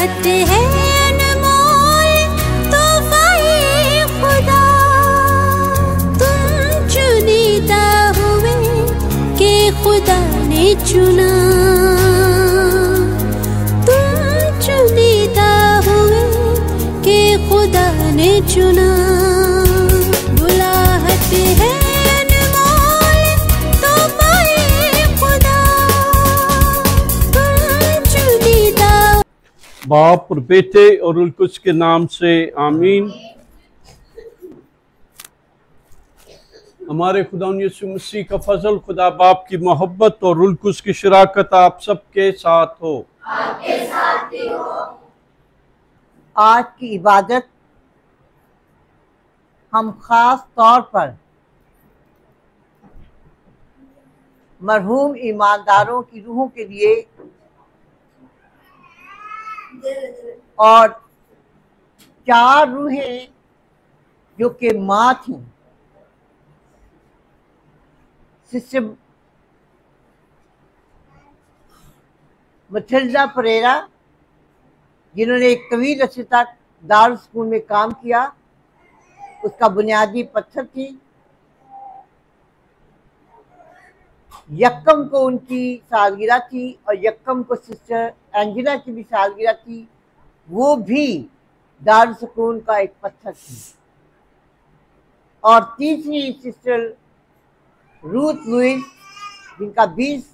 बुलाहट है अनमोल तोहफे खुदा, तुम चुनीदा हुए कि खुदा ने चुना, तुम चुनीदा हुए कि खुदा ने चुना। बुलाहट है बाप और बेटे और रूह कुद्स के नाम से आमीन। हमारे खुदा यीशु मसीह का फजल, खुदा बाप की मोहब्बत और रूह कुद्स की शराकत आप सबके साथ हो। आपके साथ भी हो। आज की इबादत हम खास तौर पर मरहूम ईमानदारों की रूहों के लिए और 4 रूहें जो कि माँ थी, सिस्टर मथिल्डा परेरा, जिन्होंने एक तवील अर्से तक दारुल स्कूल में काम किया, उसका बुनियादी पत्थर थी। यक्कम को उनकी सालगिरह थी और यक्कम को सिस्टर एंजेला की भी सालगिरह थी, वो भी दारुल सुकून का एक पत्थर थी। और तीसरी सिस्टर रूथ लुइस, जिनका 20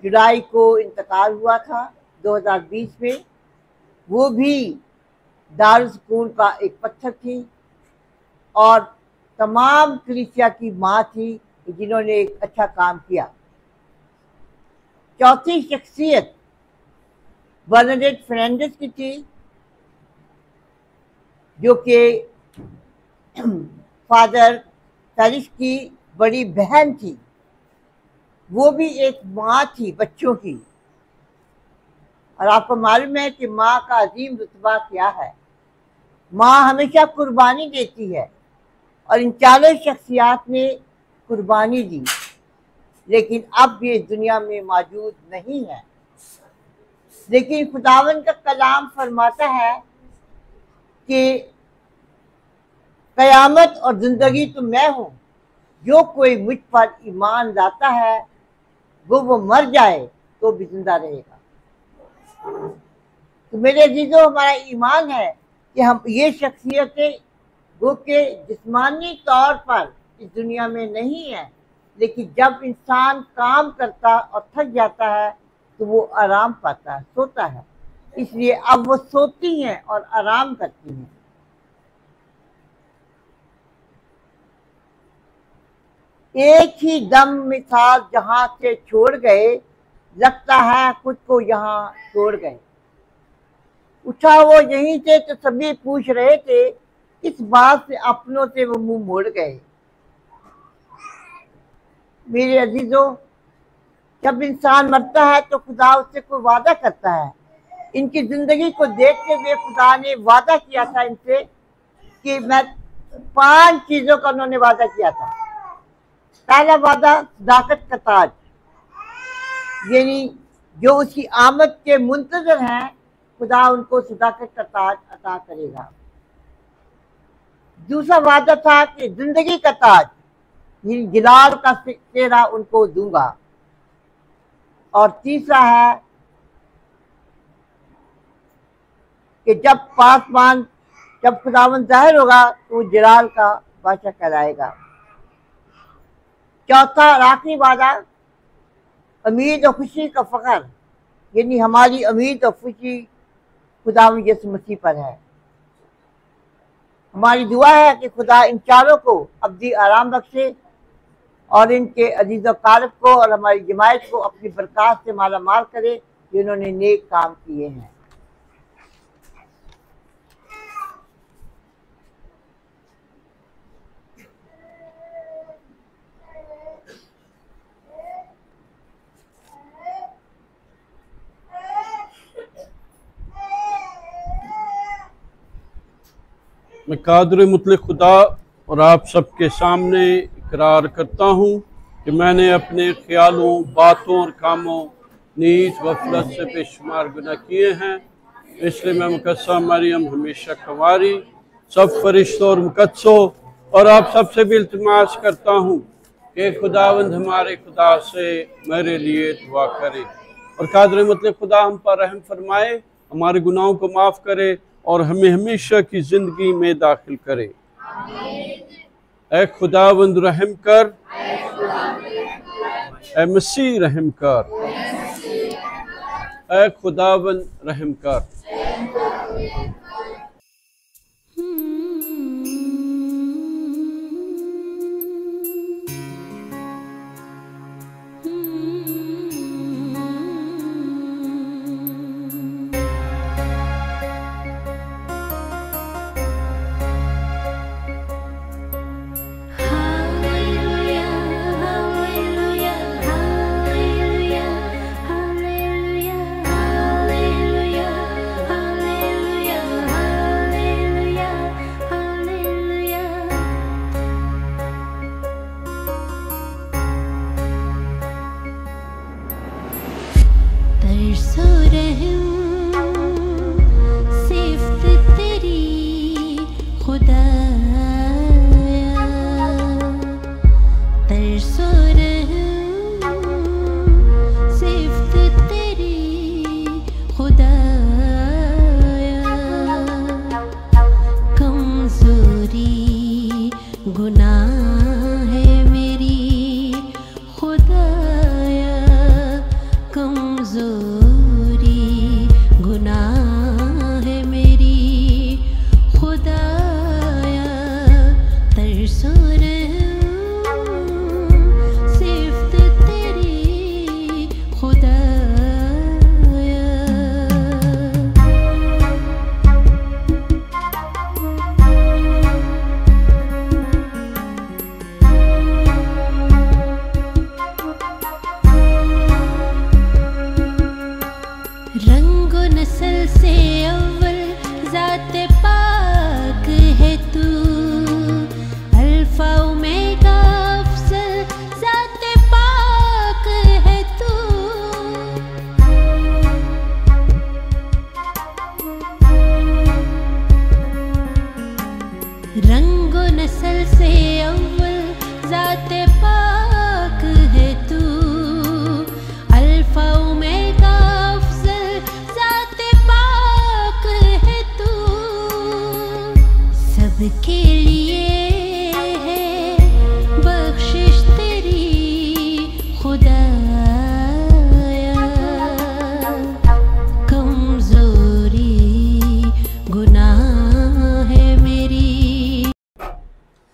जुलाई को इंतकाल हुआ था 2020 में, वो भी दारुल सुकून का एक पत्थर थी और तमाम कलीसिया की माँ थी जिन्होंने एक अच्छा काम किया। चौथी शख्सियत बर्नाडेट फर्नांडिस की थी, जो कि फादर फेलिक्स की बड़ी बहन थी। वो भी एक माँ थी बच्चों की। और आपको मालूम है कि माँ का अजीम रुतबा क्या है। माँ हमेशा कुर्बानी देती है और इन 4 शख्सियात ने कुर्बानी दी, लेकिन अब ये दुनिया में मौजूद नहीं है। लेकिन खुदावन का कलाम फरमाता है कि कयामत और जिंदगी तो मैं हूँ, जो कोई मुझ पर ईमान लाता है वो मर जाए तो भी जिंदा रहेगा। तो मेरे अजीजों, हमारा ईमान है कि हम ये शख्सियतें वो के जिस्मानी तौर पर इस दुनिया में नहीं है, लेकिन जब इंसान काम करता और थक जाता है तो वो आराम पाता है, सोता है। इसलिए अब वो सोती हैं और आराम करती हैं। एक ही दम मिसाल जहां से छोड़ गए, लगता है खुद को यहाँ छोड़ गए। उठा वो यहीं से तो सभी पूछ रहे थे, इस बात से अपनों से वो मुंह मोड़ गए। मेरे अजीजों, जब इंसान मरता है तो खुदा उससे कोई वादा करता है। इनकी जिंदगी को देखते हुए खुदा ने वादा किया था इनसे कि मैं 5 चीजों का उन्होंने वादा किया था। पहला वादा सदाकत का ताज, यानी जो उसकी आमद के मुंतजर हैं, खुदा उनको सदाकत का ताज अता करेगा। दूसरा वादा था कि जिंदगी का ताज, जलाल का सेहरा उनको दूंगा। और तीसरा है कि जब पासमान, जब खुदावंद जाहिर होगा तो जलाल का बादशाह कहलाएगा। चौथा और आखिरी वादा उम्मीद और खुशी का फख्र, यानी हमारी उम्मीद और खुशी खुदावंद यीशु मसीह पर है। हमारी दुआ है कि खुदा इन 4 को अब्दी आराम बख्शे और इनके अजीज़ कारब को और हमारी जमायत को अपनी बरकत से माला माल करे, जिन्होंने नेक काम किए हैं। मैं कादर मुतलक खुदा और आप सबके सामने इकरार करता हूँ कि मैंने अपने ख्यालों, बातों और कामों नीच गफलत से बेशुमार गुनाह किए हैं, इसलिए मैं मुकद्दसा मरियम हमेशा कंवारी सब फरिश्तों और मुकद्दसों और आप सबसे भी इल्तिमास करता हूँ कि खुदावंद हमारे खुदा से मेरे लिए दुआ करे और कादर मतलब खुदा हम पर रहम फरमाए, हमारे गुनाहों को माफ़ करे और हमें हमेशा की ज़िंदगी में दाखिल करे। ऐ खुदावंद रहम कर, ऐ मसीह रहम कर, ऐ खुदावंद रहम कर।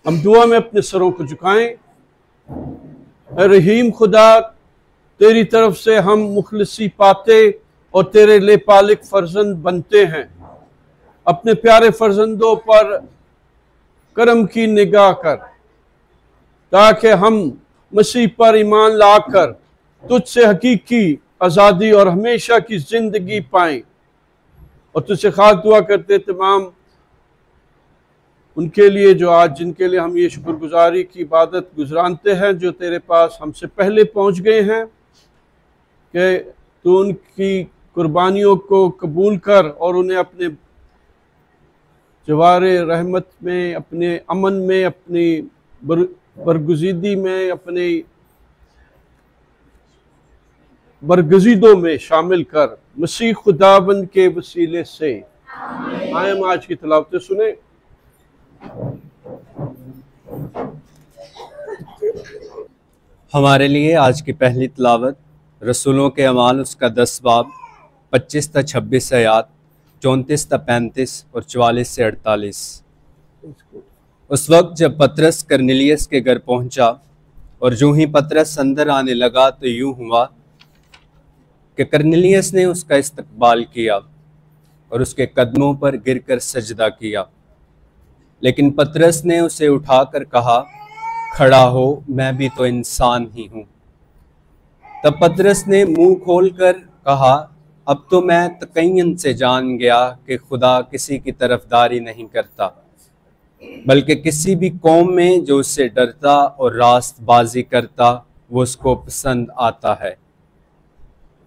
हम दुआ में अपने सरों को झुकाएं। रहीम खुदा, तेरी तरफ से हम मुखलिसी पाते और तेरे ले पालिक फर्जंद बनते हैं। अपने प्यारे फर्जंदों पर करम की निगाह कर, ताकि हम मसीह पर ईमान लाकर तुझसे हकीकी आज़ादी और हमेशा की ज़िंदगी पाएं। और तुझसे खास दुआ करते तमाम उनके लिए जो आज जिनके लिए हम ये शुक्रगुजारी की इबादत गुजरानते हैं, जो तेरे पास हमसे पहले पहुंच गए हैं, कि तू उनकी कुर्बानियों को कबूल कर और उन्हें अपने जवारे रहमत में, अपने अमन में, अपनी बरगुज़ीदी में, अपने बरगज़ीदों में शामिल कर, मसीह खुदाबंद के वसीले से। आए हम आज की तिलावतें सुने। हमारे लिए आज की पहली तिलावत रसूलों के अमाल उसका 10 बाब 25 से 26 आयात, 34 से 35 और 44 से 48। उस वक्त जब पतरस करनेलियस के घर पहुंचा और जो ही पतरस अंदर आने लगा तो यूं हुआ कि करनेलियस ने उसका इस्तकबाल किया और उसके कदमों पर गिरकर सजदा किया। लेकिन पतरस ने उसे उठाकर कहा, खड़ा हो, मैं भी तो इंसान ही हूँ। तब पतरस ने मुंह खोलकर कहा, अब तो मैं तकय्यन से जान गया कि खुदा किसी की तरफदारी नहीं करता, बल्कि किसी भी कौम में जो उससे डरता और रास्तबाजी करता वो उसको पसंद आता है।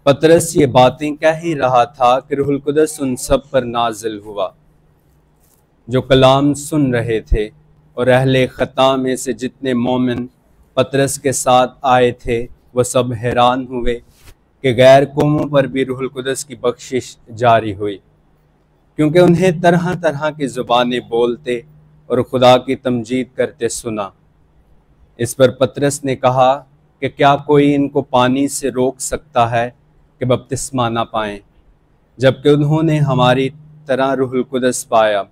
पतरस ये बातें कह ही रहा था कि रूहुल कुदस उन सब पर नाजिल हुआ जो कलाम सुन रहे थे, और अहले खता में से जितने मोमिन पतरस के साथ आए थे वह सब हैरान हुए कि गैर कौमों पर भी रूहुल कुदस की बख्शिश जारी हुई, क्योंकि उन्हें तरह तरह की ज़ुबानें बोलते और खुदा की तमजीद करते सुना। इस पर पतरस ने कहा कि क्या कोई इनको पानी से रोक सकता है कि बपतिस्मा ना पाएं, जबकि उन्होंने हमारी तरह रूहुल कुदस पाया,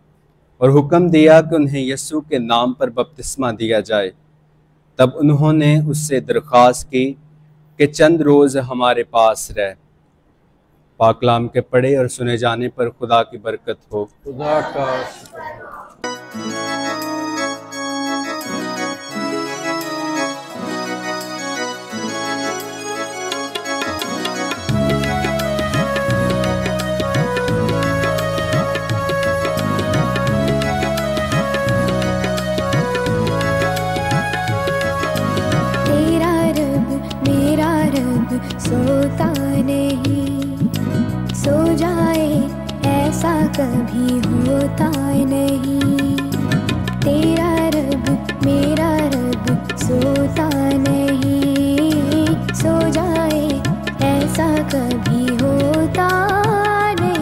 और हुक्म दिया कि उन्हें यीशु के नाम पर बपतिस्मा दिया जाए। तब उन्होंने उससे दरख्वास्त की कि चंद रोज़ हमारे पास रह। पाकलाम के पढ़े और सुने जाने पर खुदा की बरकत हो। खुदा का शुक्र। सोता नहीं, सो जाए ऐसा कभी होता नहीं। तेरा रब मेरा रब सोता नहीं, सो जाए ऐसा कभी होता नहीं।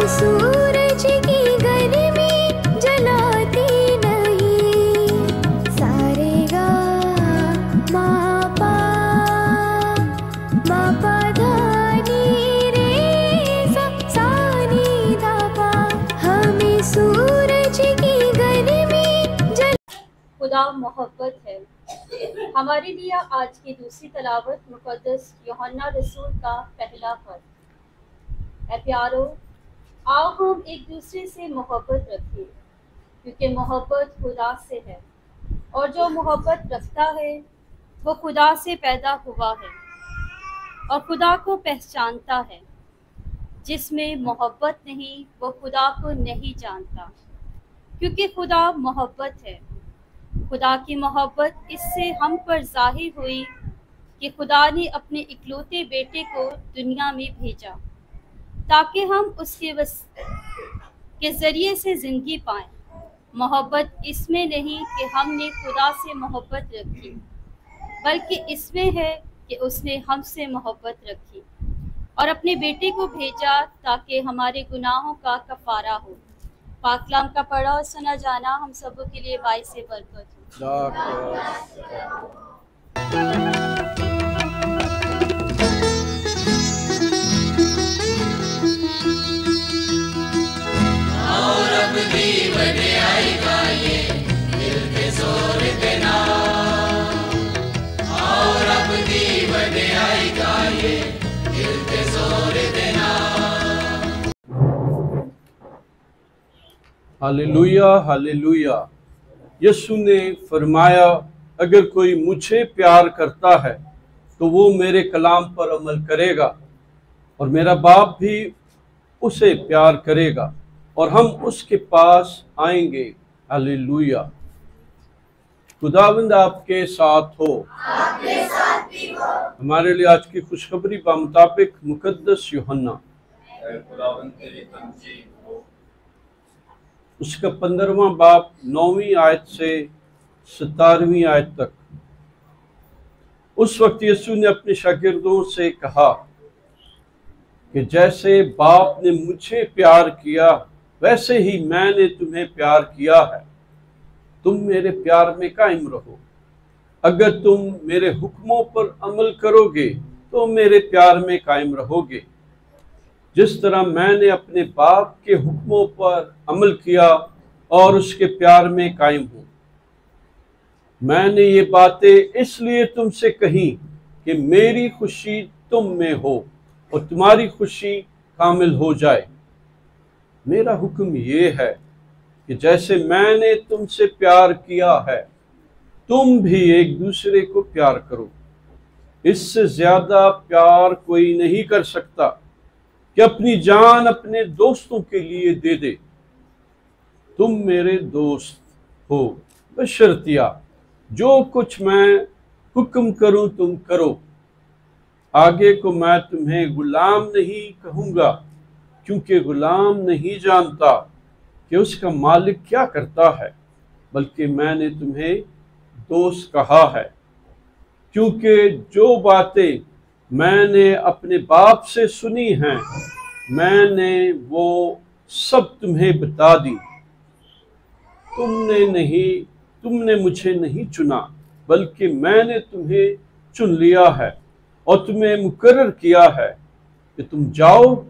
सूरज की गर्मी जलाती नहीं, सारेगा मापा मापा धानी रे सानी धापा। हमें सूरज की गर्मी खुदा मोहब्बत है। हमारे लिए आज की दूसरी तलावत मुकद्दस यूहन्ना रसूल का पहला खत। ऐ प्यारो, आओ हम एक दूसरे से मोहब्बत रखें, क्योंकि मोहब्बत खुदा से है, और जो मोहब्बत रखता है वो खुदा से पैदा हुआ है और खुदा को पहचानता है। जिसमें मोहब्बत नहीं वो खुदा को नहीं जानता, क्योंकि खुदा मोहब्बत है। खुदा की मोहब्बत इससे हम पर जाहिर हुई कि खुदा ने अपने इकलौते बेटे को दुनिया में भेजा ताकि हम उसके के ज़रिए से ज़िंदगी पाएं। मोहब्बत इसमें नहीं कि हमने खुदा से मोहब्बत रखी, बल्कि इसमें है कि उसने हमसे मोहब्बत रखी और अपने बेटे को भेजा ताकि हमारे गुनाहों का कफ़ारा हो। पाकलाम का पढ़ा और सुना जाना हम सबों के लिए बाइस से बरकत हो। Hallelujah hallelujah. यीशु ने फरमाया, अगर कोई मुझे प्यार करता है तो वो मेरे कलाम पर अमल करेगा, और मेरा बाप भी उसे प्यार करेगा और हम उसके पास आएंगे। हालेलुया। खुदावंद आपके साथ हो, आपके साथ भी हो। हमारे लिए आज की खुशखबरी बा मुताबिक मुकद्दस यूहन्ना उसका 15वां बाब 9वीं आयत से 17वीं आयत तक। उस वक्त यीशु ने अपने शागिर्दों से कहा कि जैसे बाप ने मुझे प्यार किया वैसे ही मैंने तुम्हें प्यार किया है, तुम मेरे प्यार में कायम रहो। अगर तुम मेरे हुक्मों पर अमल करोगे तो मेरे प्यार में कायम रहोगे, जिस तरह मैंने अपने बाप के हुक्मों पर अमल किया और उसके प्यार में कायम हूं। मैंने ये बातें इसलिए तुमसे कही कि मेरी खुशी तुम में हो और तुम्हारी खुशी कामिल हो जाए। मेरा हुक्म ये है कि जैसे मैंने तुमसे प्यार किया है तुम भी एक दूसरे को प्यार करो। इससे ज्यादा प्यार कोई नहीं कर सकता कि अपनी जान अपने दोस्तों के लिए दे दे। तुम मेरे दोस्त हो, बशर्तिया जो कुछ मैं हुक्म करूं तुम करो। आगे को मैं तुम्हें गुलाम नहीं कहूंगा, क्योंकि गुलाम नहीं जानता कि उसका मालिक क्या करता है, बल्कि मैंने तुम्हें दोस्त कहा है, क्योंकि जो बातें मैंने अपने बाप से सुनी हैं मैंने वो सब तुम्हें बता दी। तुमने मुझे नहीं चुना, बल्कि मैंने तुम्हें चुन लिया है और तुम्हें मुकर्रर किया है कि तुम जाओ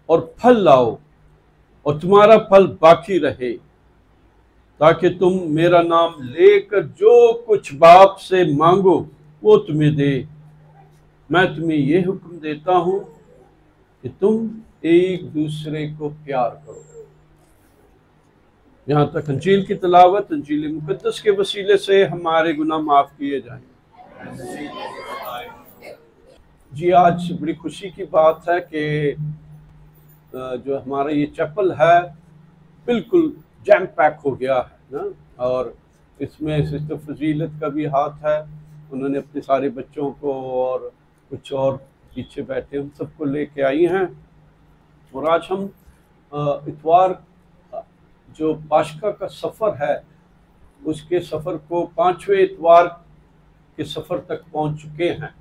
और फल लाओ और तुम्हारा फल बाकी रहे, ताकि तुम मेरा नाम लेकर जो कुछ बाप से मांगो वो तुम्हें दे। मैं तुम्हें ये हुक्म देता हूं कि तुम एक दूसरे को प्यार करो। यहाँ तक अंजील की तिलावत। अंजील मुकद्दस के वसीले से हमारे गुनाह माफ किए जाएं। जी, आज बड़ी खुशी की बात है कि जो हमारा ये चैपल है बिल्कुल जैम पैक हो गया है ना, और इसमें सिस्टर फजीलत का भी हाथ है। उन्होंने अपने सारे बच्चों को और कुछ और पीछे बैठे हम सबको लेके आई हैं। और आज हम इतवार जो पाशका का सफ़र है उसके सफ़र को 5वें इतवार के सफ़र तक पहुंच चुके हैं,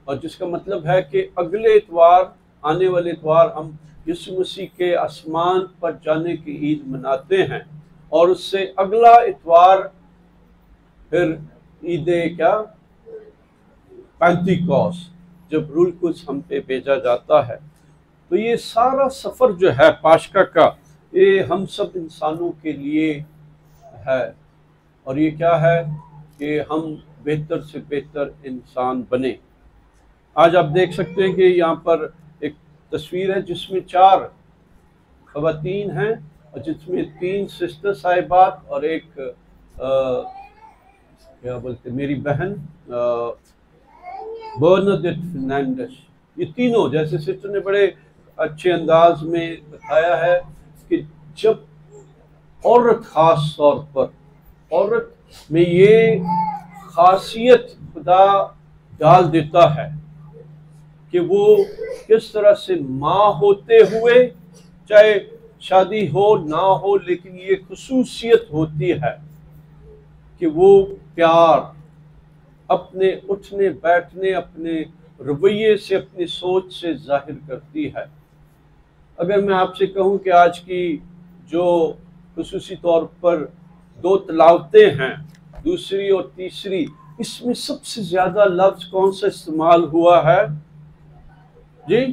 और जिसका मतलब है कि अगले इतवार, आने वाले इतवार हम यीशु मसीह के आसमान पर जाने की ईद मनाते हैं। और उससे अगला इतवार फिर ईद क्या, पेंतिकोस्त, जब रूह कुद्स हम पे भेजा जाता है। तो ये सारा सफ़र जो है पाशका का, ये हम सब इंसानों के लिए है। और ये क्या है कि हम बेहतर से बेहतर इंसान बने। आज आप देख सकते हैं कि यहाँ पर एक तस्वीर है जिसमें 4 ख़वातीन हैं और जिसमें 3 सिस्टर साहिबात और एक क्या बोलते मेरी बहन बर्नाडेट फर्नांडिस। ये तीनों, जैसे सिस्टर ने बड़े अच्छे अंदाज में बताया है कि जब औरत, ख़ास तौर पर औरत में ये खासियत खुदा डाल देता है कि वो किस तरह से माँ होते हुए, चाहे शादी हो ना हो, लेकिन ये खुसूसियत होती है कि वो प्यार अपने उठने बैठने, अपने रवैये से, अपनी सोच से जाहिर करती है। अगर मैं आपसे कहूं कि आज की जो खुसूसी तौर पर 2 तिलावतें हैं, दूसरी और तीसरी, इसमें सबसे ज़्यादा लफ्ज़ कौन सा इस्तेमाल हुआ है जी?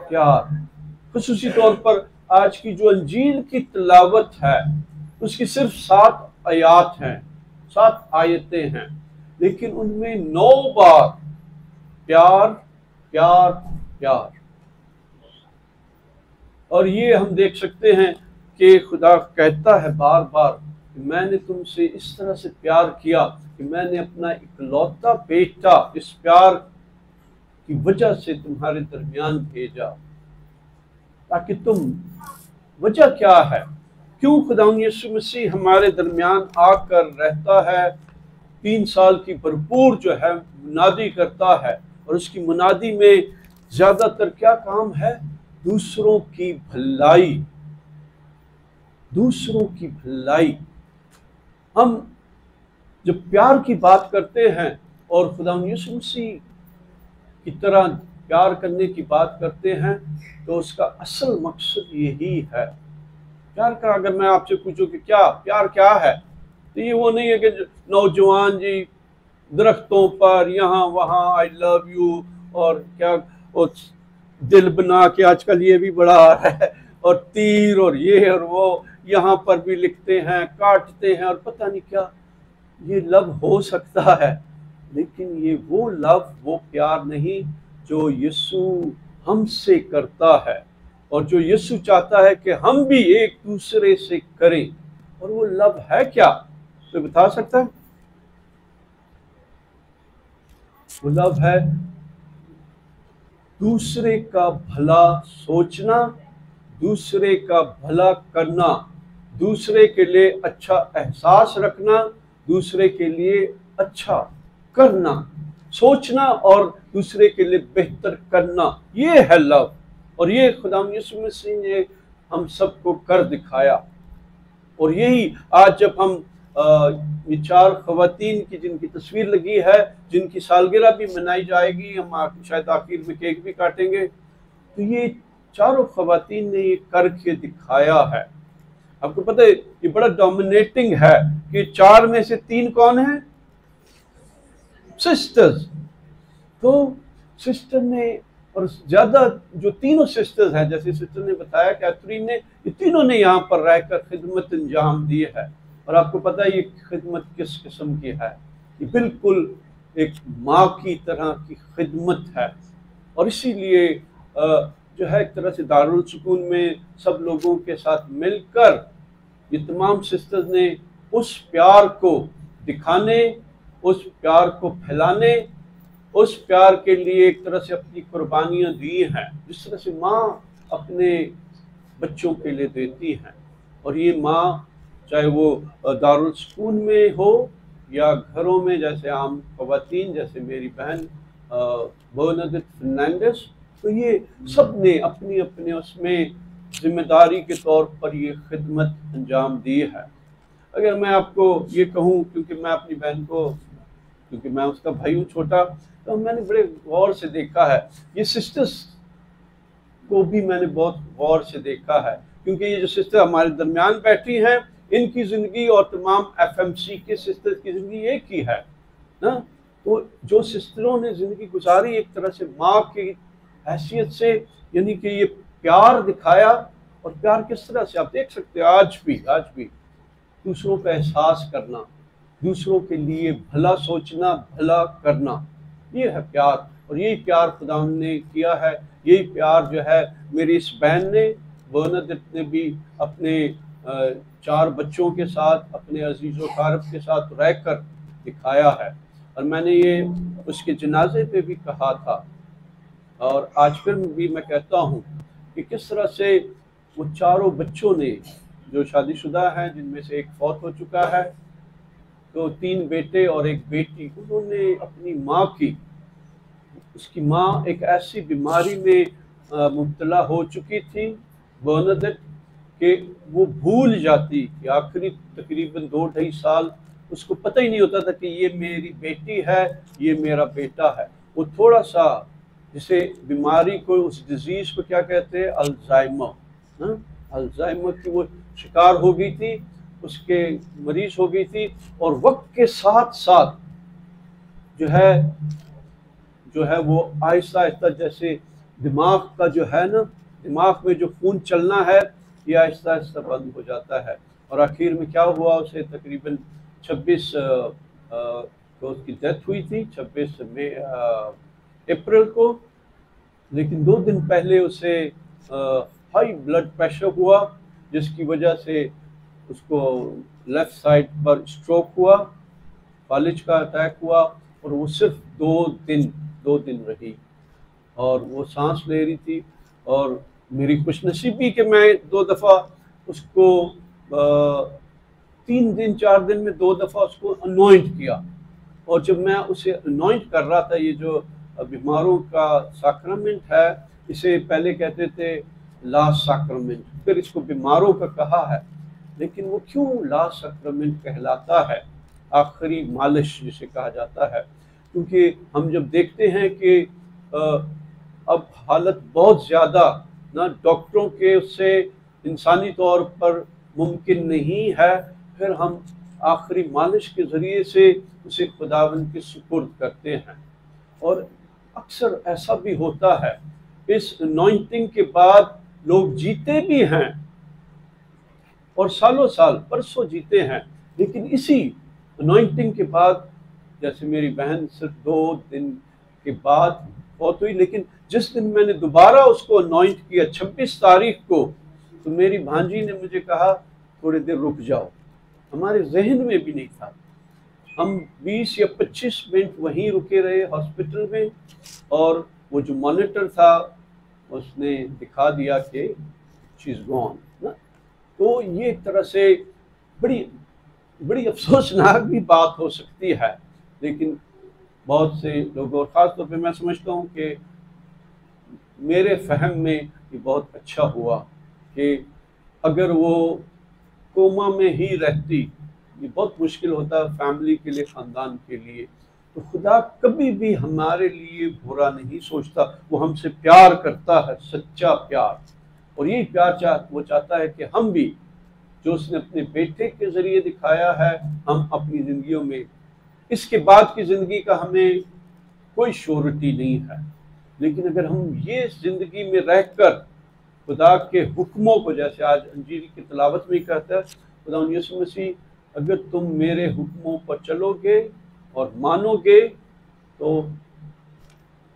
प्यार। खुसूसी तौर पर आज की जो अंजील की तिलावत है उसकी सिर्फ 7 आयात हैं, 7 आयतें हैं, लेकिन उनमें 9 बार प्यार प्यार प्यार। और ये हम देख सकते हैं कि खुदा कहता है बार बार कि मैंने तुमसे इस तरह से प्यार किया कि मैंने अपना इकलौता बेटा इस प्यार की वजह से तुम्हारे दरमियान भेजा, ताकि तुम, वजह क्या है, क्यों खुदा यीशु मसीह हमारे दरमियान आकर रहता है, 3 साल की भरपूर जो है मुनादी करता है। और उसकी मुनादी में ज़्यादातर क्या काम है? दूसरों की भलाई, दूसरों की भलाई। हम जब प्यार की बात करते हैं और खुदा यीशु मसीह की तरह प्यार करने की बात करते हैं तो उसका असल मकसद यही है। प्यार का अगर मैं आपसे पूछूं कि क्या प्यार क्या है, तो ये वो नहीं है कि नौजवान जी दरख्तों पर यहाँ वहाँ आई लव यू और क्या और दिल बना के, आजकल ये भी बड़ा आ रहा है, और तीर और ये और वो यहाँ पर भी लिखते हैं, काटते हैं और पता नहीं क्या। ये लव हो सकता है, लेकिन ये वो लव, वो प्यार नहीं जो यीशु हमसे करता है और जो यीशु चाहता है कि हम भी एक दूसरे से करें। और वो लव है क्या, तो बता सकता है? वो लव है दूसरे का भला सोचना, दूसरे का भला करना, दूसरे के लिए अच्छा एहसास रखना, दूसरे के लिए अच्छा करना, सोचना और दूसरे के लिए बेहतर करना, ये है लव। और ये खुदा यीशु मसीह ने हम सबको कर दिखाया। और यही आज जब हम ये 4 खवातीन की जिनकी तस्वीर लगी है, जिनकी सालगिरह भी मनाई जाएगी, हम शायद आखिर में केक भी काटेंगे, तो ये चारों खवातीन ने ये करके दिखाया है। आपको पता है ये बड़ा डोमिनेटिंग है कि 4 में से 3 कौन है? सिस्टर्स। तो सिस्टर ने, और ज्यादा जो तीनों सिस्टर्स हैं, जैसे सिस्टर ने बताया कैथरीन ने, ये तीनों ने यहाँ पर रहकर खिदमत अंजाम दी है। और आपको पता है ये खिदमत किस किस्म की है? ये बिल्कुल एक माँ की तरह की खिदमत है। और इसीलिए जो है एक तरह से दारुल सुकून में सब लोगों के साथ मिलकर ये तमाम सिस्टर्स ने उस प्यार को दिखाने, उस प्यार को फैलाने, उस प्यार के लिए एक तरह से अपनी कुर्बानियाँ दी हैं, जिस तरह से माँ अपने बच्चों के लिए देती हैं। और ये माँ चाहे वो दारुल सुकून में हो या घरों में, जैसे आम खवातीन, जैसे मेरी बहन बर्नाडेट फर्नांडिस, तो ये सब ने अपनी अपने उसमें जिम्मेदारी के तौर पर ये खिदमत अंजाम दी है। अगर मैं आपको ये कहूँ, क्योंकि मैं अपनी बहन को, क्योंकि मैं उसका भाई हूँ छोटा, तो मैंने बड़े गौर से देखा है, ये सिस्टर्स को भी मैंने बहुत गौर से देखा है, क्योंकि ये जो सिस्टर हमारे दरमियान बैठी हैं, इनकी ज़िंदगी और तमाम FMC के सिस्टर्स की ज़िंदगी एक ही है ना। तो जो सिस्टरों ने ज़िंदगी गुजारी एक तरह से माँ की हैसियत से, यानी कि ये प्यार दिखाया। और प्यार किस तरह से आप देख सकते हैं आज भी दूसरों का एहसास करना, दूसरों के लिए भला सोचना, भला करना, ये है प्यार। और यही प्यार खुदा ने किया है, यही प्यार जो है मेरी इस बहन ने, बर्नाडेट ने भी अपने 4 बच्चों के साथ, अपने अजीज़ो कारब के साथ रहकर दिखाया है। और मैंने ये उसके जनाजे पे भी कहा था, और आज फिर भी मैं कहता हूँ कि किस तरह से वो चारों बच्चों ने, जो शादीशुदा हैं, जिनमें से एक फौत हो चुका है, तो 3 बेटे और 1 बेटी, उन्होंने अपनी माँ की, उसकी माँ एक ऐसी बीमारी में मुब्तला हो चुकी थी बर्नाडेट, कि वो भूल जाती कि आखिरी तकरीबन 2-2.5 साल उसको पता ही नहीं होता था कि ये मेरी बेटी है, ये मेरा बेटा है। वो थोड़ा सा, जिसे बीमारी को, उस डिजीज़ को क्या कहते हैं, अल्जाइमर, अल्जाइमर की वो शिकार हो गई थी, उसके मरीज हो गई थी। और वक्त के साथ साथ जो है वो आहिस्ता आहिस्ता, जैसे दिमाग का जो है ना, दिमाग में जो खून चलना है, ये आहिस्ता आहिस्ता बंद हो जाता है। और आखिर में क्या हुआ, उसे तकरीबन 26 को उसकी डेथ हुई थी, 26 अप्रैल को। लेकिन 2 दिन पहले उसे हाई ब्लड प्रेशर हुआ, जिसकी वजह से उसको लेफ़्ट साइड पर स्ट्रोक हुआ, फालिज का अटैक हुआ। और वो सिर्फ 2 दिन रही, और वो सांस ले रही थी। और मेरी खुशनसीबी कि मैं 2 दफ़ा उसको 3 दिन 4 दिन में 2 दफ़ा उसको अनॉइंट किया। और जब मैं उसे अनॉइंट कर रहा था, ये जो बीमारों का साक्रमेंट है, इसे पहले कहते थे लास्ट साक्रमेंट, फिर इसको बीमारों का कहा है। लेकिन वो क्यों लास्ट साक्रमेंट कहलाता है, आखिरी मालिश जिसे कहा जाता है? क्योंकि हम जब देखते हैं कि अब हालत बहुत ज़्यादा ना डॉक्टरों के उससे इंसानी तौर पर मुमकिन नहीं है, फिर हम आखिरी मालिश के ज़रिए से उसे खुदावंद के सुपुर्द करते हैं। और अक्सर ऐसा भी होता है, इस अनॉइंटिंग के बाद लोग जीते भी हैं और सालों साल बरसों जीते हैं, लेकिन इसी अनॉइंटिंग के बाद, जैसे मेरी बहन सिर्फ 2 दिन के बाद फौत हुई, लेकिन जिस दिन मैंने दोबारा उसको अनॉइंट किया 26 तारीख को, तो मेरी भांजी ने मुझे कहा थोड़ी देर रुक जाओ। हमारे जहन में भी नहीं था। हम 20 या 25 मिनट वहीं रुके रहे हॉस्पिटल में, और वो जो मॉनिटर था उसने दिखा दिया कि शी इज़ गॉन ना। तो ये एक तरह से बड़ी बड़ी अफसोसनाक भी बात हो सकती है, लेकिन बहुत से लोगों और ख़ास तौर पे मैं समझता हूँ कि मेरे फहम में ये बहुत अच्छा हुआ कि अगर वो कोमा में ही रहती, ये बहुत मुश्किल होता फैमिली के लिए, ख़ानदान के लिए। तो खुदा कभी भी हमारे लिए बुरा नहीं सोचता, वो हमसे प्यार करता है, सच्चा प्यार। और यही प्यार वो चाहता है कि हम भी, जो उसने अपने बेटे के ज़रिए दिखाया है, हम अपनी ज़िंदगियों में, इसके बाद की ज़िंदगी का हमें कोई श्योरिटी नहीं है, लेकिन अगर हम ये ज़िंदगी में रहकर खुदा के हुक्मों को, जैसे आज अंजील की तिलावत में कहता है खुदा यीशु मसीह, अगर तुम मेरे हुक्मों पर चलोगे और मानोगे, तो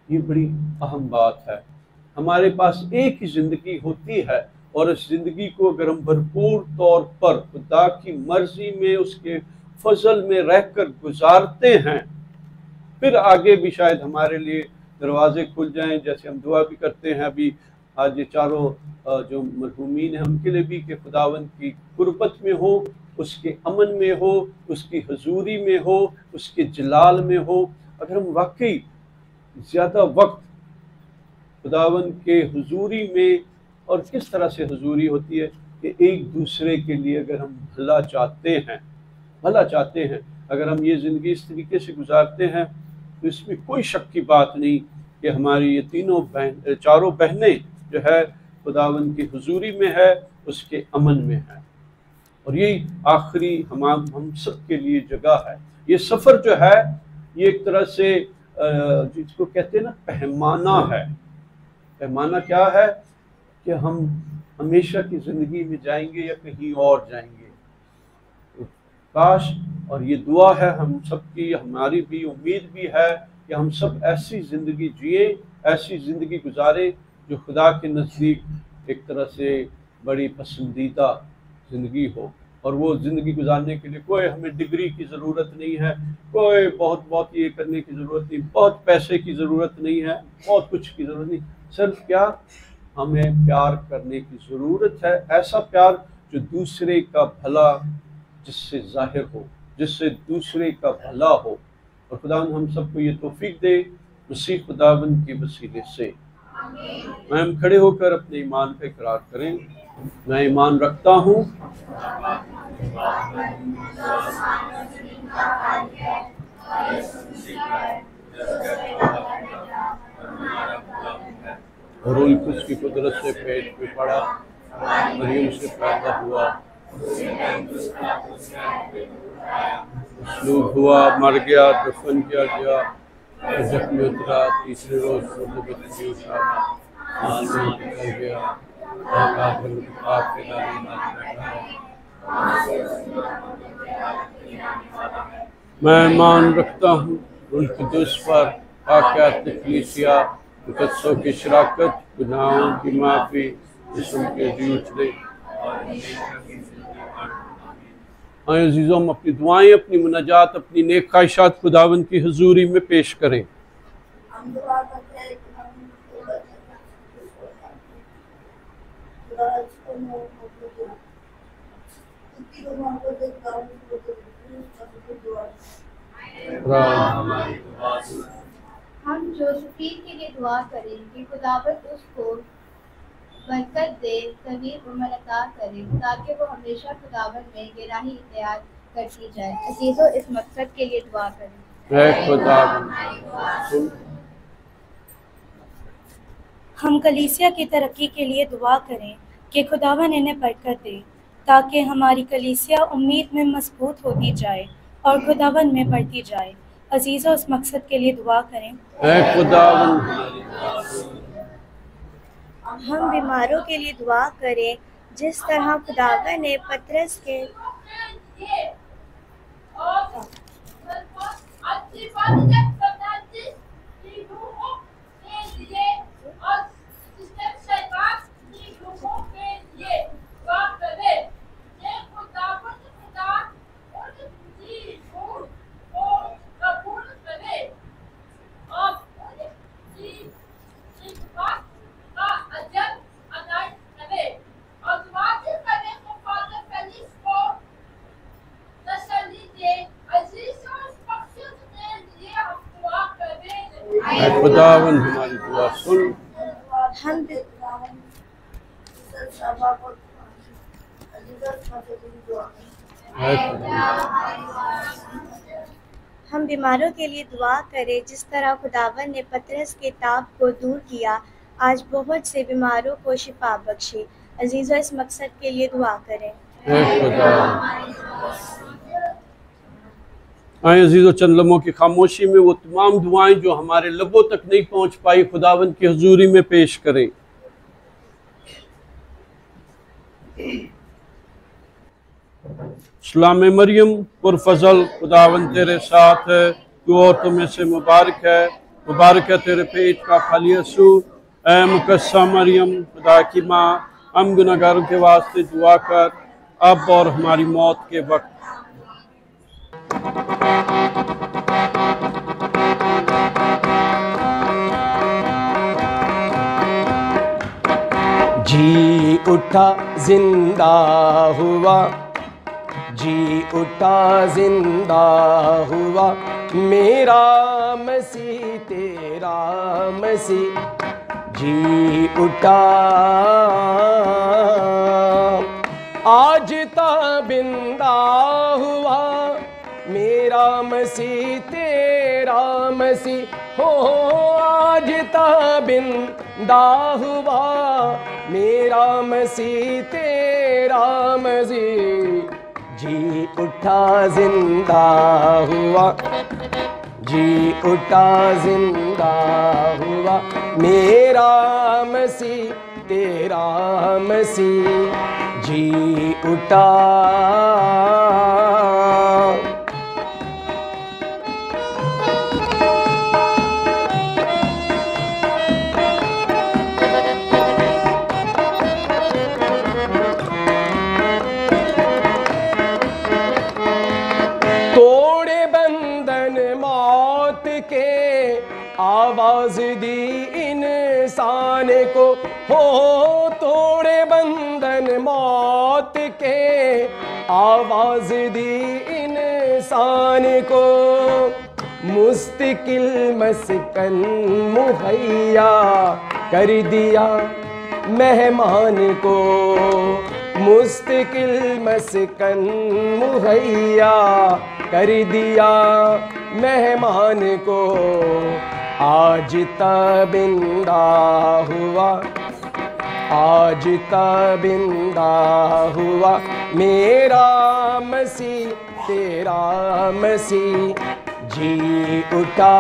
ये बड़ी अहम बात है। हमारे पास एक ही ज़िंदगी होती है, और इस ज़िंदगी को अगर हम भरपूर तौर पर खुदा की मर्जी में, उसके फजल में रहकर गुजारते हैं, फिर आगे भी शायद हमारे लिए दरवाजे खुल जाएं। जैसे हम दुआ भी करते हैं अभी, आज ये चारों जो मरहूमीन हैं उनके लिए भी, कि खुदावंद की कुर्बत में हो, उसके अमन में हो, उसकी हजूरी में हो, उसके जलाल में हो। अगर हम वाकई ज़्यादा वक्त खुदावंद के हुजूरी में, और किस तरह से हुजूरी होती है कि एक दूसरे के लिए अगर हम भला चाहते हैं, अगर हम ये ज़िंदगी इस तरीके से गुजारते हैं, तो इसमें कोई शक की बात नहीं कि हमारी ये चारों बहनें जो है खुदावंद की हुजूरी में है, उसके अमन में है। और यही आखिरी हम सब के लिए जगह है। ये सफ़र जो है, ये एक तरह से जिसको कहते हैं ना, पैमाना है। पैमाना क्या है कि हम हमेशा की ज़िंदगी में जाएंगे या कहीं और जाएंगे। तो काश, और ये दुआ है हम सब की, हमारी भी उम्मीद भी है कि हम सब ऐसी ज़िंदगी जिए, ऐसी ज़िंदगी गुजारे जो खुदा के नज़दीक एक तरह से बड़ी पसंदीदा ज़िंदगी हो। और वो ज़िंदगी गुजारने के लिए कोई हमें डिग्री की ज़रूरत नहीं है, कोई बहुत ये करने की ज़रूरत नहीं, बहुत पैसे की ज़रूरत नहीं है, बहुत कुछ की ज़रूरत नहीं। सिर्फ क्या, हमें प्यार करने की ज़रूरत है, ऐसा प्यार जो दूसरे का भला जिससे ज़ाहिर हो, जिससे दूसरे का भला हो। और खुदावंद हम सबको ये तौफीक दे, मसीह खुदावंद के वसीले से। मैं हम खड़े होकर अपने ईमान पे इकरार करें। मैं ईमान रखता हूँ और उसकी कुदरत से पेट में पड़ा, मरियम से पैदा हुआ, मसलूब हुआ, मर गया, दफन किया गया, जख्म में उतरा, तीसरे रोज उठा, कर गया, मैं ईमान रखता हूँ रूह कुद्दूस पर, पाकियत कलीसिया, मुकद्दसों की शराकत, गुनाहों की माफ़ी, जिस्म के जी उछले। आए अजीज़ों, हम अपनी दुआएं, अपनी मुनाजात, अपनी नेक ख्वाहिशात खुदावंद की हुजूरी में पेश करें। हम जोसेफीन के लिए दुआ करें कि खुदावंद उसको बरकत दे, तवील उम्र अता करे, ताकि वो हमेशा खुदावंद में गिराही इख्तियार करती जाए। अजीजों, इस मकसद के लिए दुआ करें। हम कलीसिया की तरक्की के लिए दुआ करें कि खुदावंद इन्हें बरकत दे, ताकि हमारी कलीसिया उम्मीद में मजबूत होती जाए और खुदावंद में बढ़ती जाए। अजीज़ों, इस मकसद के लिए दुआ करें। हम बीमारों के लिए दुआ करें, जिस तरह खुदावंद ने पतरस के खुदावन हमारी दुआ सुन। हम हम बीमारों के लिए दुआ करें जिस तरह खुदावन ने पतरस के ताप को दूर किया, आज बहुत से बीमारों को शिफा बख्शे। अजीज़ों, इस मकसद के लिए दुआ करें। आए अजीज़ों, चंद लम्हों की खामोशी में वो तमाम दुआएं जो हमारे लबों तक नहीं पहुंच पाई खुदावंद की हुजूरी में पेश करें। सलाम मरियम पुरफजल, खुदावंद तेरे साथ है, तू औरतों में से मुबारक है तेरे पेट का फल यीशु। ऐ मुकस्सा मरियम, खुदा की माँ, हम गुनहगारों के वास्ते दुआ कर, अब और हमारी मौत के वक्त। जी उठा जिंदा हुआ, जी उठा जिंदा हुआ, मेरा मसीह तेरा मसीह, जी उठा आज ताबिंदा हुआ, मेरा मसीह तेरा मसीह, हो आज ताबिंदा हुआ, मेरा मसीह तेरा मसीह, जी उठा जिंदा हुआ, जी उठा जिंदा हुआ, मेरा मसीह तेरा मसीह, जी उठा। आवाज दी इंसान को, हो तोड़े बंधन मौत के, आवाज दी इंसान को, मुस्तकिल मस्कन मुहैया कर दिया मेहमान को, मुस्तकिल मस्कन मुहैया कर दिया मेहमान को, आज ताबिंदा हुआ, आज ताबिंदा हुआ, मेरा मसीह तेरा मसीह, जी उठा।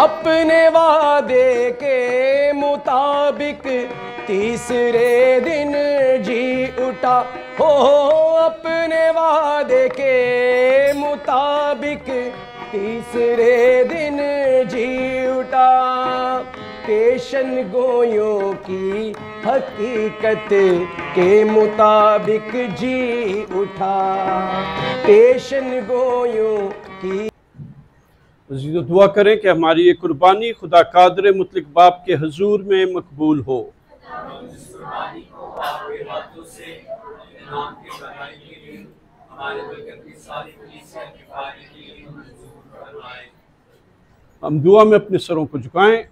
अपने वादे के मुताबिक तीसरे दिन जी उठा, हो अपने वादे के मुताबिक तीसरे दिन जी उठा, पेशन गोयों की हकीकत के मुताबिक जी उठा, पेशन गोयों की। अज़ीज़ों, दुआ करें कि हमारी ये कुर्बानी खुदा कादर मुतलक बाप के हुजूर में मकबूल हो। हम दुआ में अपने सरों को झुकाएं।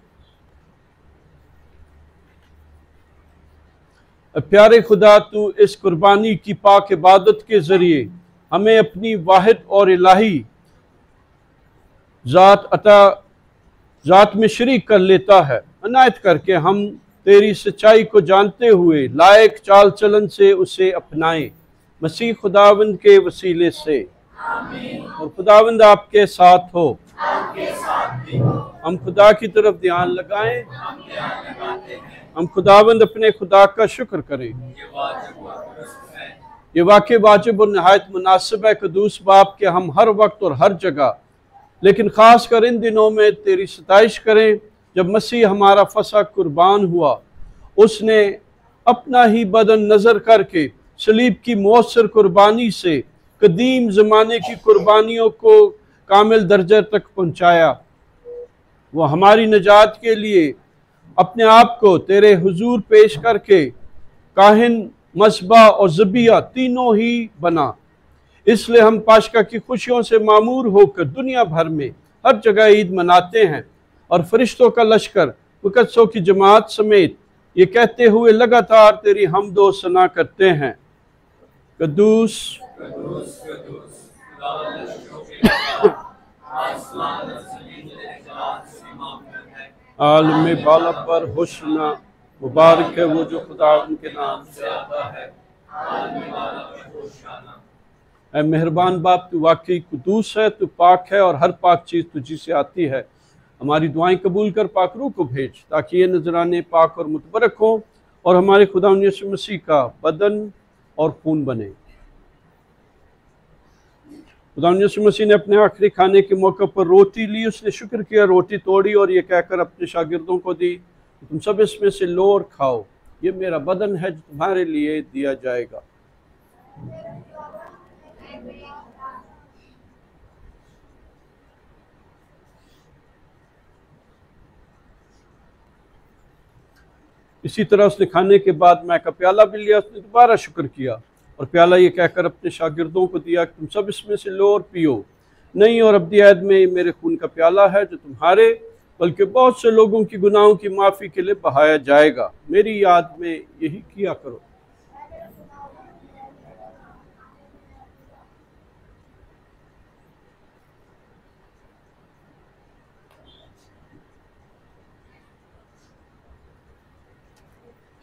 प्यारे खुदा, तू इस कुर्बानी की पाक इबादत के ज़रिए हमें अपनी वाहिद और इलाही ज़ात में शरीक कर लेता है। अनायत करके हम तेरी सच्चाई को जानते हुए लायक चाल चलन से उसे अपनाएं, मसीह खुदावंद के वसीले से। और खुदावंद आपके साथ हो। हम खुदा की तरफ ध्यान लगाएं। हम खुदावंद अपने खुदा का शुक्र करें। ये वाक़ई वाजिब और नहायत मुनासिब है कदूस बाप के हम हर वक्त और हर जगह, लेकिन ख़ास कर इन दिनों में तेरी सताइश करें जब मसीह हमारा फसा कुर्बान हुआ। उसने अपना ही बदन नज़र करके सलीब की मौसर कुर्बानी से कदीम ज़माने की कुर्बानियों को कामिल दर्जे तक पहुँचाया। वो हमारी निजात के लिए अपने आप को तेरे हुजूर पेश करके काहिन, मसबा और ज़बिया तीनों ही बना। इसलिए हम पाशका की खुशियों से मामूर होकर दुनिया भर में हर जगह ईद मनाते हैं और फरिश्तों का लश्कर मुकद्दसों की जमात समेत ये कहते हुए लगातार तेरी हम्दो सना करते हैं, कद्दूस आलम बाला पर हुस्ना, मुबारक है वो जो खुदा उनके नाम से आता है। ऐ मेहरबान बाप, तू वाकई कुदूस है, तू पाक है और हर पाक चीज़ तुझी से आती है। हमारी दुआएं कबूल कर, पाक रूह को भेज ताकि ये नजराने पाक और मुतबरक हों और हमारे खुदा यीशु मसीह का बदन और खून बने। खुदा यीशु मसीह ने अपने आखिरी खाने के मौके पर रोटी ली, उसने शुक्र किया, रोटी तोड़ी और ये कहकर अपने शागिर्दों को दी, तुम सब इसमें से लो और खाओ, ये मेरा बदन है जो तुम्हारे लिए दिया जाएगा। इसी तरह उसने खाने के बाद मैं का प्याला भी लिया, उसने दोबारा शुक्र किया और प्याला ये कहकर अपने शागिर्दों को दिया, तुम सब इसमें से लो और पियो, नहीं और अब्दी ऐद में मेरे खून का प्याला है जो तुम्हारे बल्कि बहुत से लोगों की गुनाहों की माफ़ी के लिए बहाया जाएगा। मेरी याद में यही किया करो।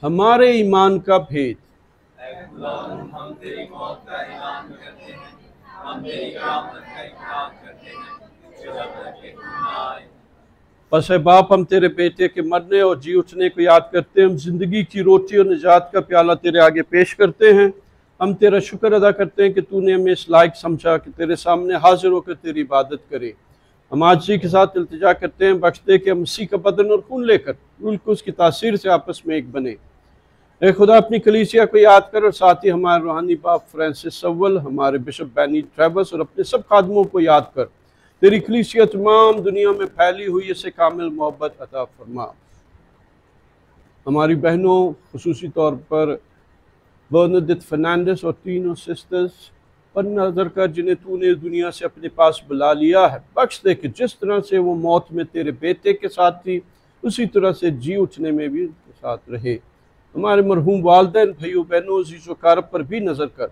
हमारे ईमान का भेद। हम तेरी मौत का ऐलान करते हैं, हम तेरी क़यामत का इकरार करते हैं जब तक कि तू न आए। बस है बाप, हम तेरे बेटे के मरने और जी उठने को याद करते हैं। हम जिंदगी की रोटी और निजात का प्याला तेरे आगे पेश करते हैं। हम तेरा शुक्र अदा करते हैं कि तूने हमें इस लायक समझा कि तेरे सामने हाजिर होकर तेरी इबादत करें। हम आजिज़ी के साथ इल्तिजा करते हैं, बख्श दे कि हम मसीह का बदन और खून लेकर बिल्कुल उसकी तासीर से आपस में एक बने। ए खुदा, अपनी कलीसिया को याद कर और साथ ही हमारे रूहानी बाप फ्रांसिस अव्वल, हमारे बिशप बैनी ट्रेवस और अपने सब खादमों को याद कर तेरी कलीसिया तमाम दुनिया में फैली हुई इसे कामिल मोहब्बत अता फरमा। हमारी बहनों, खुसूसी तौर पर बर्नाडेट फर्नांडिस और तीनों सिस्टर्स पर नज़र कर जिन्हें तूने दुनिया से अपने पास बुला लिया है। बख्श दे कि जिस तरह से वो मौत में तेरे बेटे के साथ थी उसी तरह से जी उठने में भी साथ रहे। हमारे मरहूम वालिदैन, भाइयों बहनों, अज़ीज़ व कारब पर भी नज़र कर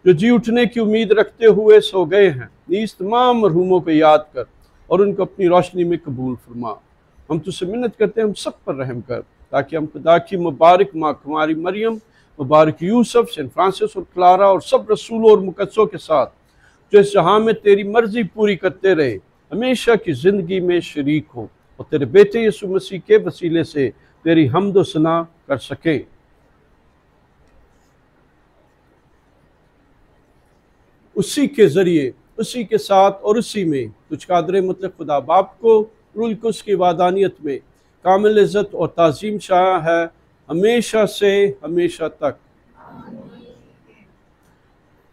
जो जी उठने की उम्मीद रखते हुए सो गए हैं। नीज़ तमाम मरहूमों को याद कर और उनको अपनी रोशनी में कबूल फरमा। हम तुझसे मिन्नत करते हैं, हम सब पर रहम कर ताकि हम खुदा की मुबारक माँ कुमारी मरियम, मुबारक यूसुफ, सेंट फ्रांसिस और क्लारा और सब रसूलों और मुकद्दसों के साथ जो इस जहाँ में तेरी मर्जी पूरी करते रहे हमेशा की ज़िंदगी में शरीक हो और तेरे बेटे यीशु मसीह के वसीले से तेरी हम्द व सना कर सके। उसी के ज़रिए, उसी के साथ और उसी में तुझ कादर मतलब खुदा बाप को रूल कुस की वादानियत में कामिल इज़्ज़त और ताज़ीम शाह है हमेशा से हमेशा तक।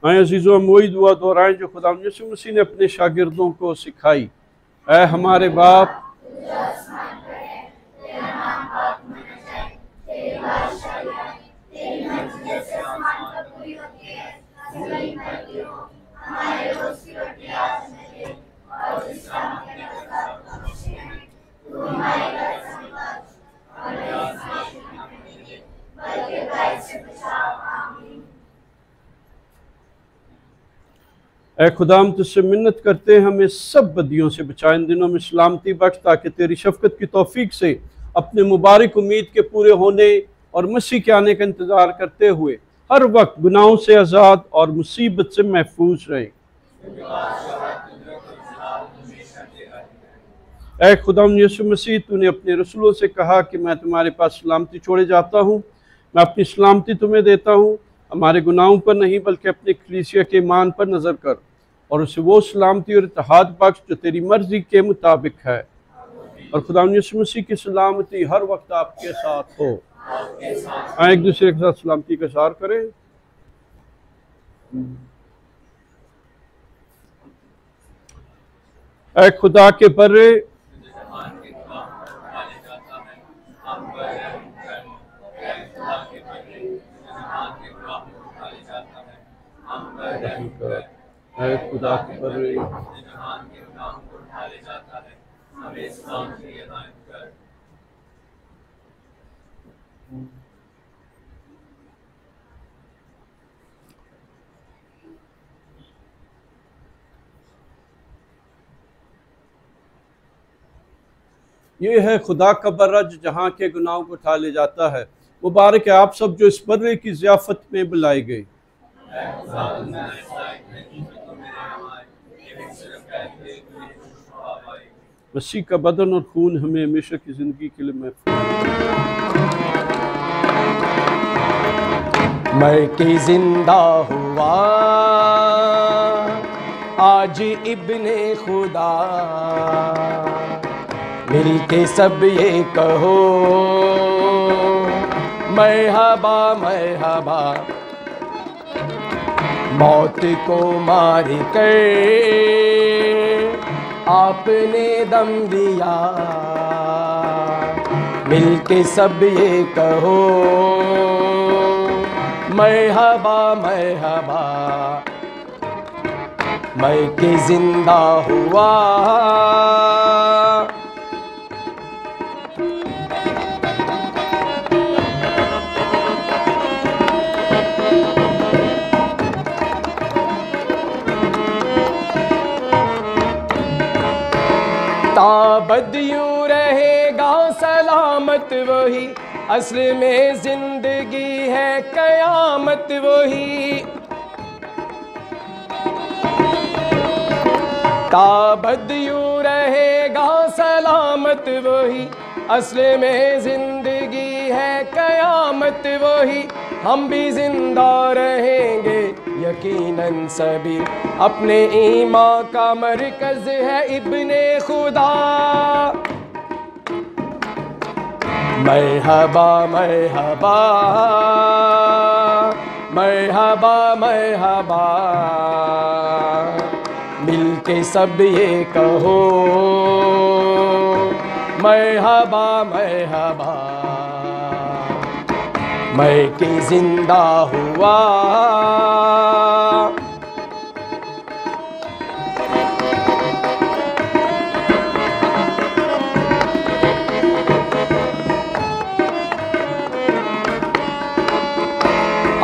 आए अजीज़ों, हम वही दुआ दोहराएं जो खुदा यीशु मसीह ने अपने शागिर्दों को सिखाई। ऐ हमारे बाप, ऐ खुदा, हम तुझसे मिन्नत करते हैं हमें सब बदियों से बचा, इन दिनों में सलामती बख्श ताकि तेरी शफकत की तौफीक से अपने मुबारक उम्मीद के पूरे होने और मसीह के आने का इंतज़ार करते हुए हर वक्त गुनाहों से आज़ाद और मुसीबत से महफूज रहे। ऐ खुदा यीशु मसीह, तूने अपने रसूलों से कहा कि मैं तुम्हारे पास सलामती छोड़े जाता हूँ, मैं अपनी सलामती तुम्हें देता हूँ। हमारे गुनाहों पर नहीं बल्कि अपने कलीसिया के ईमान पर नज़र कर और उसे वो सलामती और इत्तेहाद बख्श जो तेरी मर्जी के मुताबिक है। और खुदा यीशु मसीह की सलामती हर वक्त आपके साथ हो। आए एक दूसरे के साथ सलामती का इज़हार करें। ऐ खुदा के बर्रे रहम कर। ऐ खुदा की बर्रे ये है खुदा का बर्रज जहाँ के गुनाहों को उठा ले जाता है। मुबारक है आप सब जो इस बर्रे की ज़ियाफ़त में बुलाए गए। मसीह का बदन और खून हमें हमेशा की ज़िंदगी के लिए महफूज। मर के जिंदा हुआ आज इब्ने खुदा, मिल के सब ये कहो मरहबा मरहबा। मौत को मार कर आपने दम दिया, मिल के सब ये कहो मरहबा मरहबा। मैं के जिंदा हुआ ताबद यूं रहेगा सलामत वही, असल में जिंदगी है कयामत वही। ताबद यूं रहेगा सलामत वही, असल में जिंदगी है कयामत वही। हम भी जिंदा रहेंगे यकीनन सभी, अपने ईमान का मरकज है इब्ने खुदा। मरहबा मरहबा मरहबा मरहबा। मिल के सब ये कहो मरहबा मरहबा। मैं के जिंदा हुआ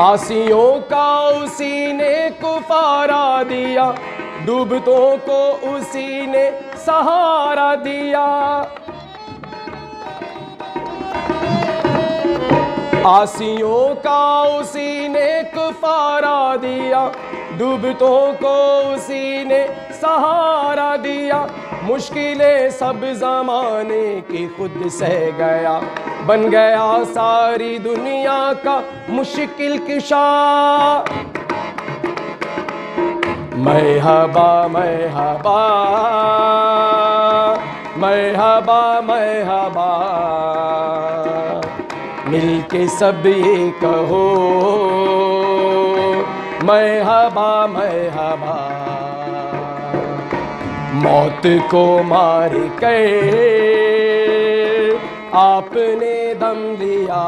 आसियों का उसी ने कुफारा दिया, डूबतों को उसी ने सहारा दिया। आसियों का उसी ने कुफारा दिया, डूबतों को उसी ने सहारा दिया। मुश्किलें सब ज़माने की खुद सह गया, बन गया सारी दुनिया का मुश्किल कुशा। मरहबा मरहबा मरहबा मरहबा। मिल के सब ये कहो मरहबा मरहबा। मौत को मार कर आपने दम लिया,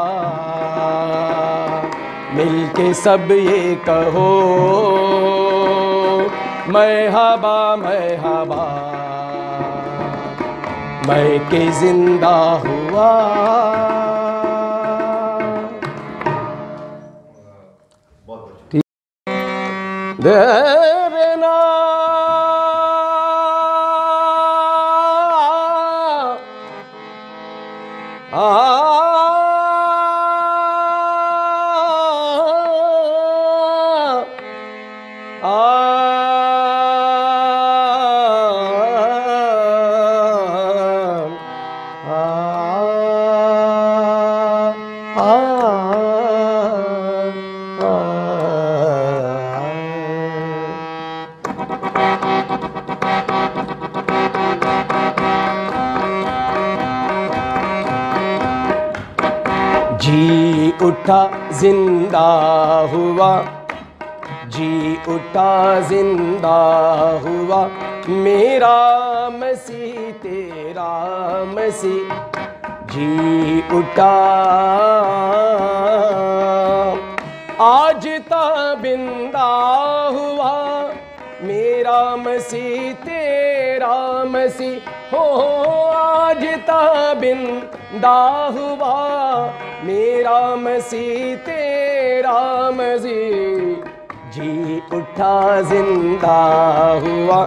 मिल के सब ये कहो मरहबा मरहबा। मैं के जिंदा हुआ देरना जी उठा जिंदा हुआ, जी उठा जिंदा हुआ मेरा मसीह तेरा मसीह। जी उठा आज ताबिंदा हुआ मसीह तेरा मसीह हो आज ताबिंदा हुआ, मेरा मसीह तेरा मसीह जी उठा जिंदा हुआ,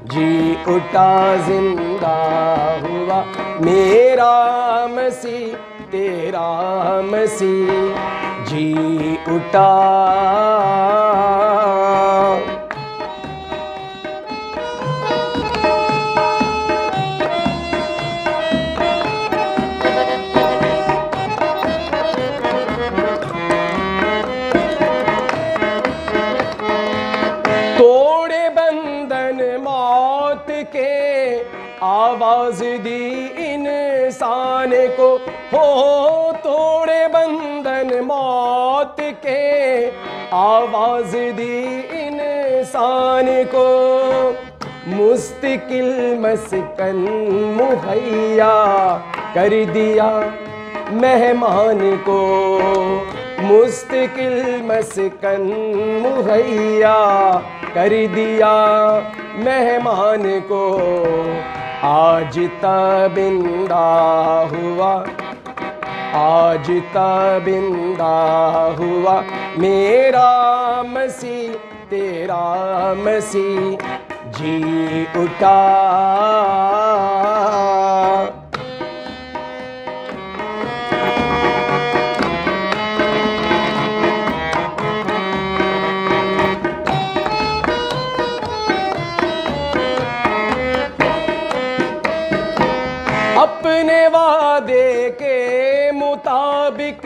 जी उठा जिंदा हुआ, मेरा मसीह तेरा मसीह जी उठा। तोड़े बंधन मौत के, आवाज दी इंसान को हो, तोड़े बंधन मौत के, आवाज दी इंसान को, मुस्तकिल मस्कन मुहैया कर दिया मेहमान को, मुस्तकिल मस्कन मुहैया कर दिया मेहमान को, आज ताबिंदा हुआ, आज ताबिंदा हुआ, मेरा मसीह तेरा मसीह जी उठा। अपने वादे के मुताबिक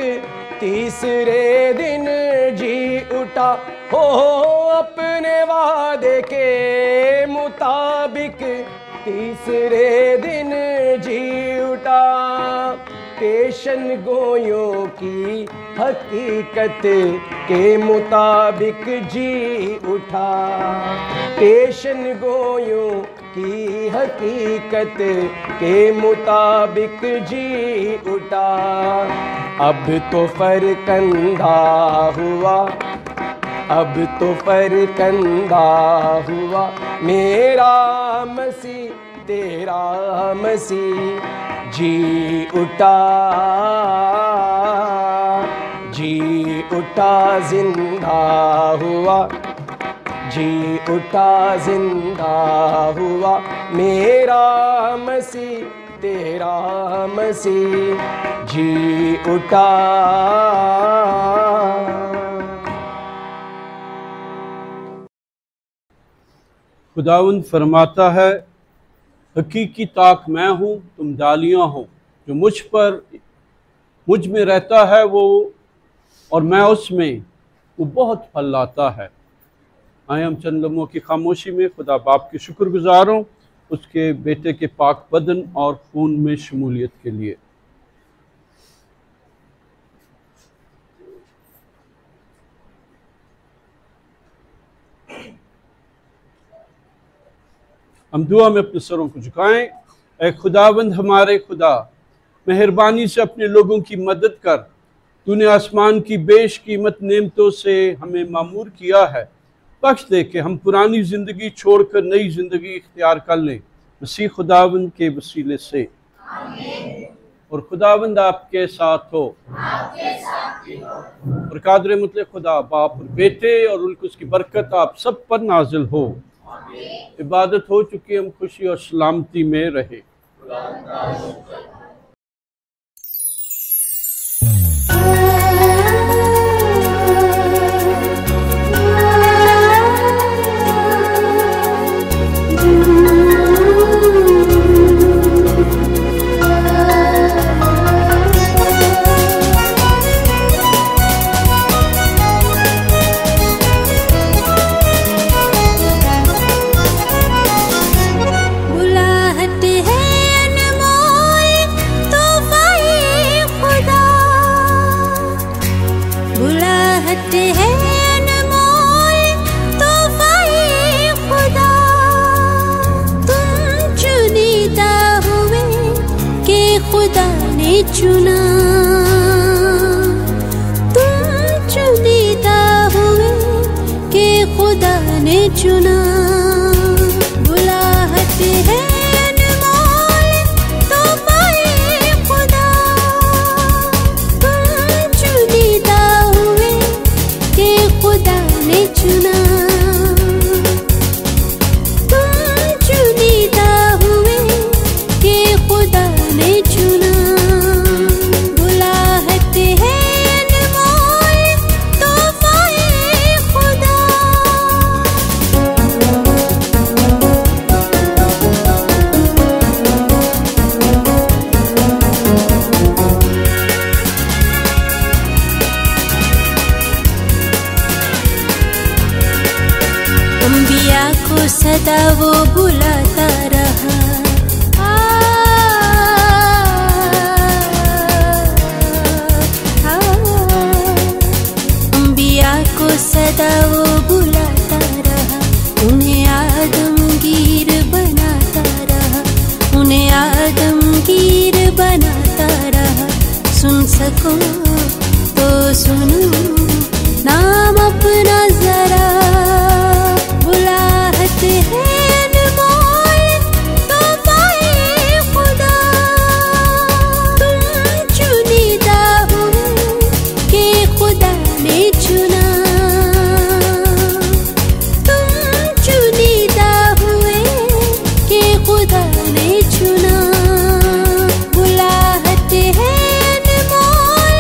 तीसरे दिन जी उठा हो, अपने वादे के मुताबिक तीसरे दिन जी उठा, पेशन गोयों की हकीकत के मुताबिक जी उठा, पेशन गोयों की हकीकत के मुताबिक जी उठा, अब तो फरकंदा हुआ, अब तो फरकंदा हुआ, मेरा मसीह तेरा मसीह जी उठा, जी उठा जिंदा हुआ, जी उठा जिंदा हुआ, मेरा मसीह तेरा मसीह जी उठा। खुदावंद फरमाता है, हकीकी ताक मैं हूँ, तुम डालियाँ हो, जो मुझ में रहता है वो और मैं उसमें, वो बहुत फल लाता है। आए हम चंद लम्हों की खामोशी में खुदा बाप की शुक्रगुजार हों उसके बेटे के पाक बदन और खून में शमूलियत के लिए। हम दुआ में अपने सरों को झुकाएं। ऐ खुदावंद हमारे खुदा, मेहरबानी से अपने लोगों की मदद कर। तूने आसमान की बेशकीमत नेमतों से हमें मामूर किया है। बख्श दे कि हम पुरानी ज़िंदगी छोड़कर नई ज़िंदगी इख्तियार कर लें मसीह खुदावंद के वसीले से। और खुदावंद आपके साथ हो, और कादर मुतलक खुदा बाप और बेटे और उनकी उसकी बरकत आप सब पर नाजिल हो। इबादत हो चुकी, हम खुशी और सलामती में रहे। चुना तुम चुनीता हुए कि खुदा ने चुना। ने चुना। तुम चुनीदा हुए कि खुदा ने चुना। बुलाहट है अनमोल तोहफे खुदा। अंबिया को सदा वो बुलाता रहा। अंबिया को सदा वो बुलाता रहा। उन्हें आदमगीर बनाता रहा। उन्हें आदमगीर बनाता रहा। सुन सको तो सुनो नाम अपना जरा। बुलाहट है अनमोल तोहफे खुदा। तुम चुनीदा हुए कि खुदा ने चुना। तुम चुनीदा हुए कि खुदा ने चुना। बुलाहट है अनमोल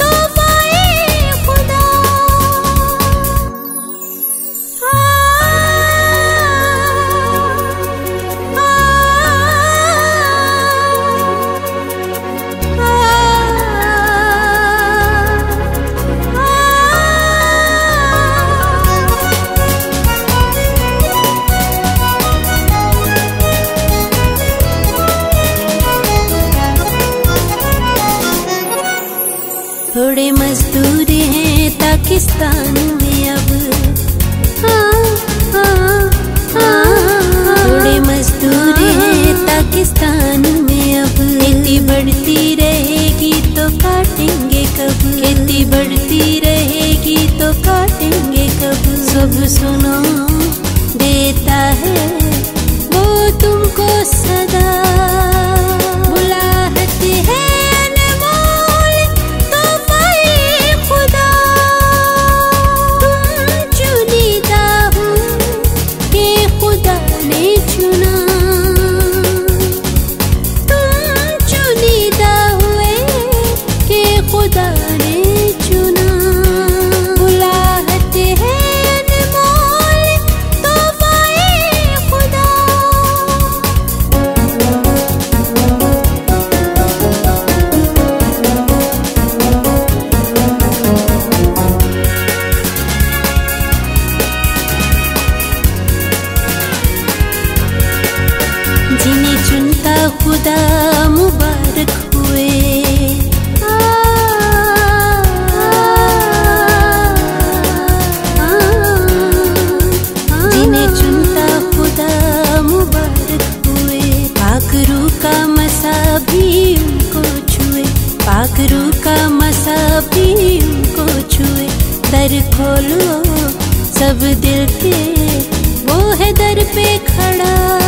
तोहफे खुदा। थोड़े मजदूर हैं पाकिस्तान में अब। थोड़े मजदूर हैं पाकिस्तान में अब। खेती बढ़ती रहेगी तो काटेंगे कब। खेती बढ़ती रहेगी तो काटेंगे कब। सब सुनो देता है वो तुमको सदा। बुलाहट है अनमोल तोहफे खुदा। तुम चुनीदा हो कि खुदा ने चुना। तुम चुनीदा हुए कि खुदा ने चुना। बुलाहट है अनमोल तोहफे खुदा। जिन्हें चुनता खुदा मुबारक हुए। जिन्हें चुनता खुदा मुबारक हुए। पाक रूह का मसा भी उनको छुए। पाक रूह का मसा भी उनको छुए। दर खोलो सब दिल के वो है दर पे खड़ा।